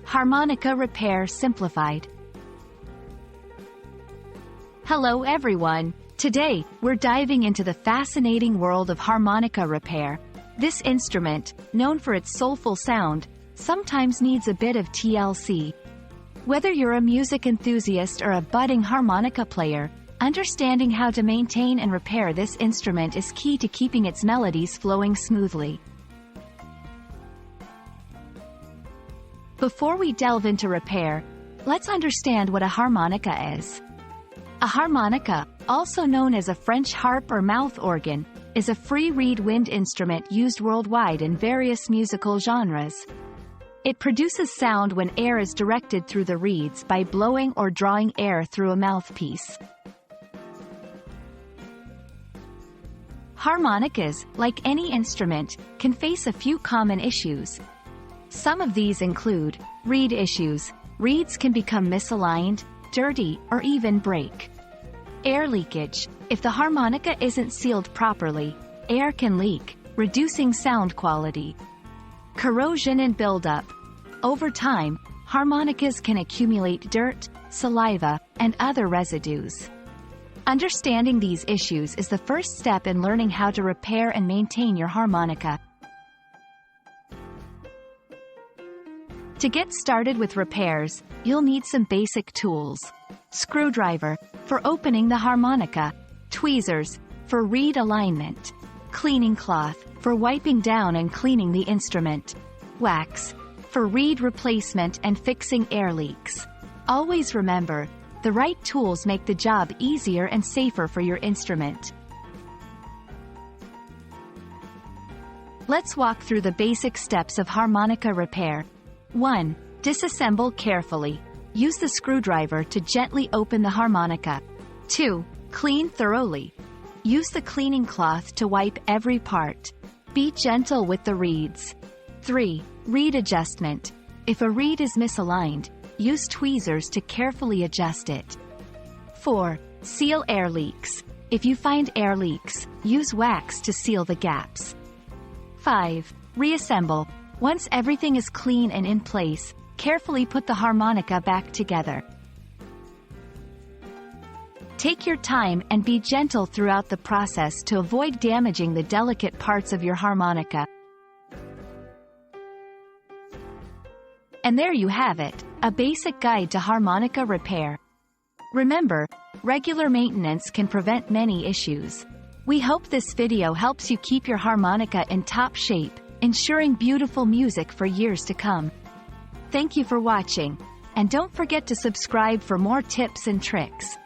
Harmonica Repair Simplified. Hello everyone! Today, we're diving into the fascinating world of harmonica repair. This instrument, known for its soulful sound, sometimes needs a bit of TLC. Whether you're a music enthusiast or a budding harmonica player, understanding how to maintain and repair this instrument is key to keeping its melodies flowing smoothly. Before we delve into repair, let's understand what a harmonica is. A harmonica, also known as a French harp or mouth organ, is a free reed wind instrument used worldwide in various musical genres. It produces sound when air is directed through the reeds by blowing or drawing air through a mouthpiece. Harmonicas, like any instrument, can face a few common issues. Some of these include reed issues. Reeds can become misaligned, dirty, or even break. Air leakage. If the harmonica isn't sealed properly, air can leak, reducing sound quality. Corrosion and buildup. Over time, harmonicas can accumulate dirt, saliva, and other residues. Understanding these issues is the first step in learning how to repair and maintain your harmonica. To get started with repairs, you'll need some basic tools. Screwdriver, for opening the harmonica. Tweezers, for reed alignment. Cleaning cloth, for wiping down and cleaning the instrument. Wax, for reed replacement and fixing air leaks. Always remember, the right tools make the job easier and safer for your instrument. Let's walk through the basic steps of harmonica repair. 1. Disassemble carefully. Use the screwdriver to gently open the harmonica. 2. Clean thoroughly. Use the cleaning cloth to wipe every part. Be gentle with the reeds. 3. Reed adjustment. If a reed is misaligned, use tweezers to carefully adjust it. 4. Seal air leaks. If you find air leaks, use wax to seal the gaps. 5. Reassemble. Once everything is clean and in place, carefully put the harmonica back together. Take your time and be gentle throughout the process to avoid damaging the delicate parts of your harmonica. And there you have it, a basic guide to harmonica repair. Remember, regular maintenance can prevent many issues. We hope this video helps you keep your harmonica in top shape, ensuring beautiful music for years to come. Thank you for watching, and don't forget to subscribe for more tips and tricks.